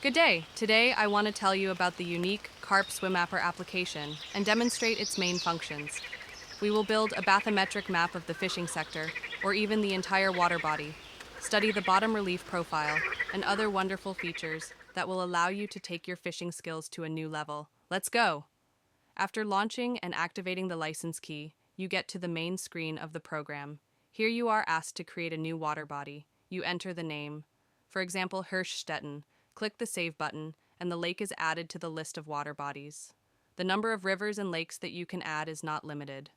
Good day. Today, I want to tell you about the unique CARP SwimMapper application and demonstrate its main functions. We will build a bathymetric map of the fishing sector, or even the entire water body, study the bottom relief profile, and other wonderful features that will allow you to take your fishing skills to a new level. Let's go! After launching and activating the license key, you get to the main screen of the program. Here you are asked to create a new water body. You enter the name. For example, Hirschstetten. Click the Save button, and the lake is added to the list of water bodies. The number of rivers and lakes that you can add is not limited.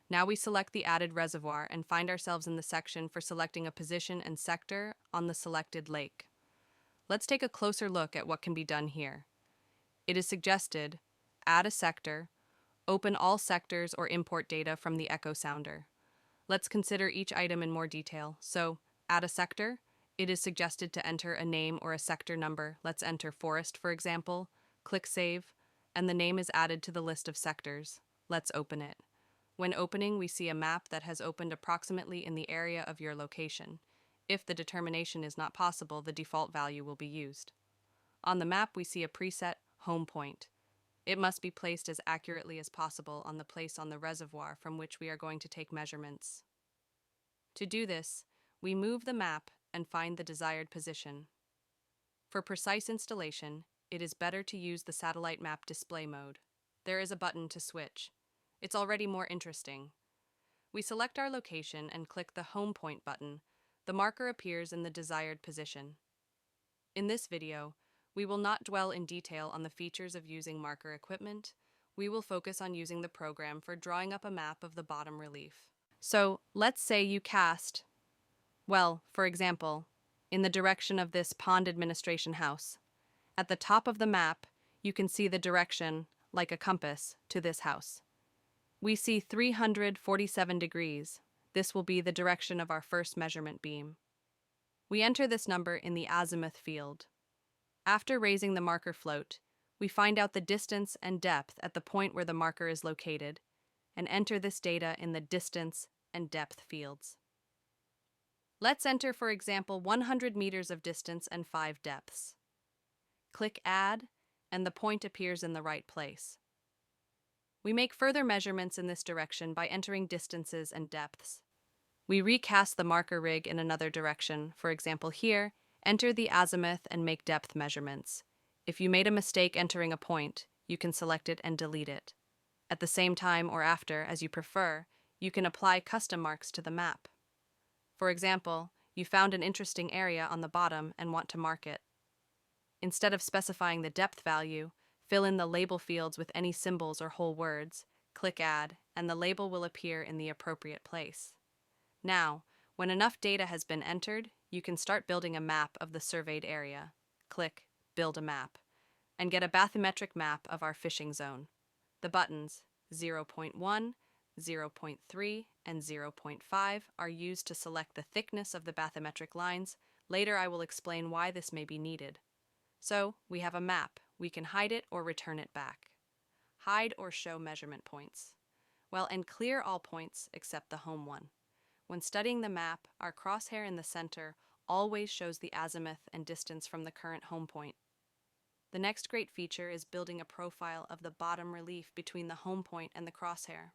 Now we select the added reservoir and find ourselves in the section for selecting a position and sector on the selected lake. Let's take a closer look at what can be done here. It is suggested, add a sector, open all sectors or import data from the Echo Sounder. Let's consider each item in more detail. So, add a sector. It is suggested to enter a name or a sector number. Let's enter forest, for example. Click Save, and the name is added to the list of sectors. Let's open it. When opening, we see a map that has opened approximately in the area of your location. If the determination is not possible, the default value will be used. On the map, we see a preset home point. It must be placed as accurately as possible on the place on the reservoir from which we are going to take measurements. To do this, we move the map and find the desired position. For precise installation, it is better to use the satellite map display mode. There is a button to switch. It's already more interesting. We select our location and click the Home Point button. The marker appears in the desired position. In this video, we will not dwell in detail on the features of using marker equipment. We will focus on using the program for drawing up a map of the bottom relief. So, let's say you cast, well, for example, in the direction of this pond administration house. At the top of the map, you can see the direction, like a compass, to this house. We see 347 degrees. This will be the direction of our first measurement beam. We enter this number in the azimuth field. After raising the marker float, we find out the distance and depth at the point where the marker is located, and enter this data in the distance and depth fields. Let's enter, for example, 100 meters of distance and 5 depths. Click Add, and the point appears in the right place. We make further measurements in this direction by entering distances and depths. We recast the marker rig in another direction. For example, here, enter the azimuth and make depth measurements. If you made a mistake entering a point, you can select it and delete it. At the same time or after, as you prefer, you can apply custom marks to the map. For example, you found an interesting area on the bottom and want to mark it. Instead of specifying the depth value, fill in the label fields with any symbols or whole words, click Add, and the label will appear in the appropriate place. Now, when enough data has been entered, you can start building a map of the surveyed area. Click Build a Map, and get a bathymetric map of our fishing zone. The buttons 0.1, 0.3, and 0.5 are used to select the thickness of the bathymetric lines. Later I will explain why this may be needed. So, we have a map. We can hide it or return it back. Hide or show measurement points. Well, and clear all points except the home one. When studying the map, our crosshair in the center always shows the azimuth and distance from the current home point. The next great feature is building a profile of the bottom relief between the home point and the crosshair.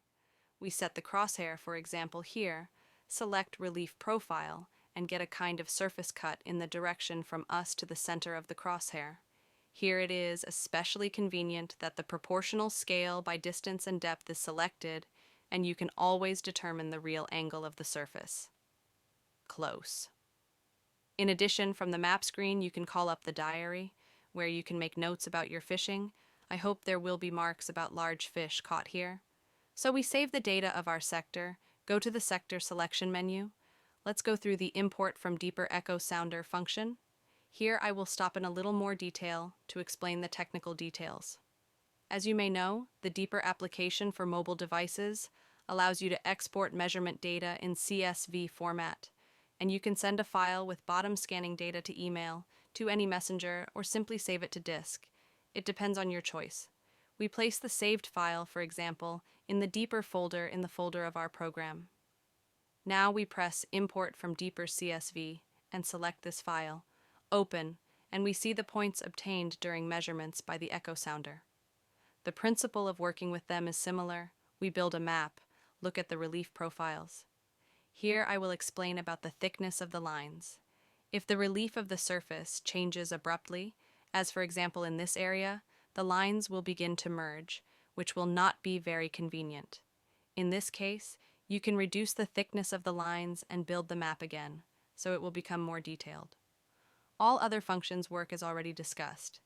We set the crosshair, for example here, select Relief Profile, and get a kind of surface cut in the direction from us to the center of the crosshair. Here it is especially convenient that the proportional scale by distance and depth is selected, and you can always determine the real angle of the surface. Close. In addition, from the map screen, you can call up the diary, where you can make notes about your fishing. I hope there will be marks about large fish caught here. So we save the data of our sector, go to the sector selection menu. Let's go through the Import from Deeper Echo Sounder function. Here I will stop in a little more detail to explain the technical details. As you may know, the Deeper application for mobile devices allows you to export measurement data in CSV format, and you can send a file with bottom scanning data to email, to any messenger, or simply save it to disk. It depends on your choice. We place the saved file, for example, in the Deeper folder in the folder of our program. Now we press Import from Deeper CSV and select this file, open, and we see the points obtained during measurements by the echo sounder. The principle of working with them is similar. We build a map, look at the relief profiles. Here I will explain about the thickness of the lines. If the relief of the surface changes abruptly, as for example in this area, the lines will begin to merge, which will not be very convenient. In this case, you can reduce the thickness of the lines and build the map again, so it will become more detailed. All other functions work as already discussed.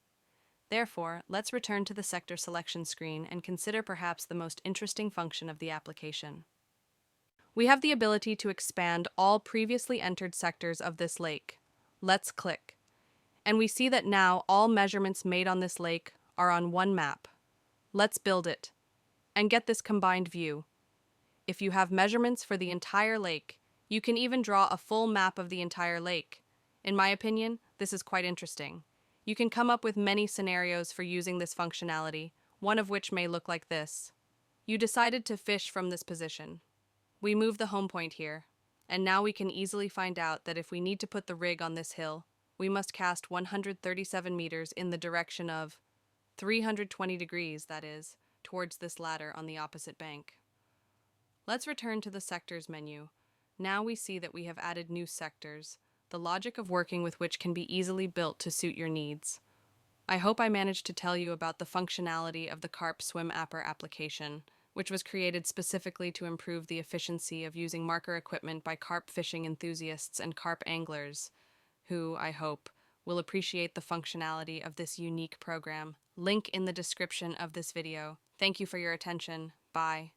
Therefore, let's return to the sector selection screen and consider perhaps the most interesting function of the application. We have the ability to expand all previously entered sectors of this lake. Let's click. And we see that now all measurements made on this lake are on one map. Let's build it and get this combined view. If you have measurements for the entire lake, you can even draw a full map of the entire lake. In my opinion, this is quite interesting. You can come up with many scenarios for using this functionality, one of which may look like this. You decided to fish from this position. We move the home point here, and now we can easily find out that if we need to put the rig on this hill, we must cast 137 meters in the direction of 320 degrees, that is, towards this ladder on the opposite bank. Let's return to the sectors menu. Now we see that we have added new sectors, the logic of working with which can be easily built to suit your needs. I hope I managed to tell you about the functionality of the Carp Swim Apper application, which was created specifically to improve the efficiency of using marker equipment by carp fishing enthusiasts and carp anglers, who, I hope, will appreciate the functionality of this unique program. Link in the description of this video. Thank you for your attention. Bye.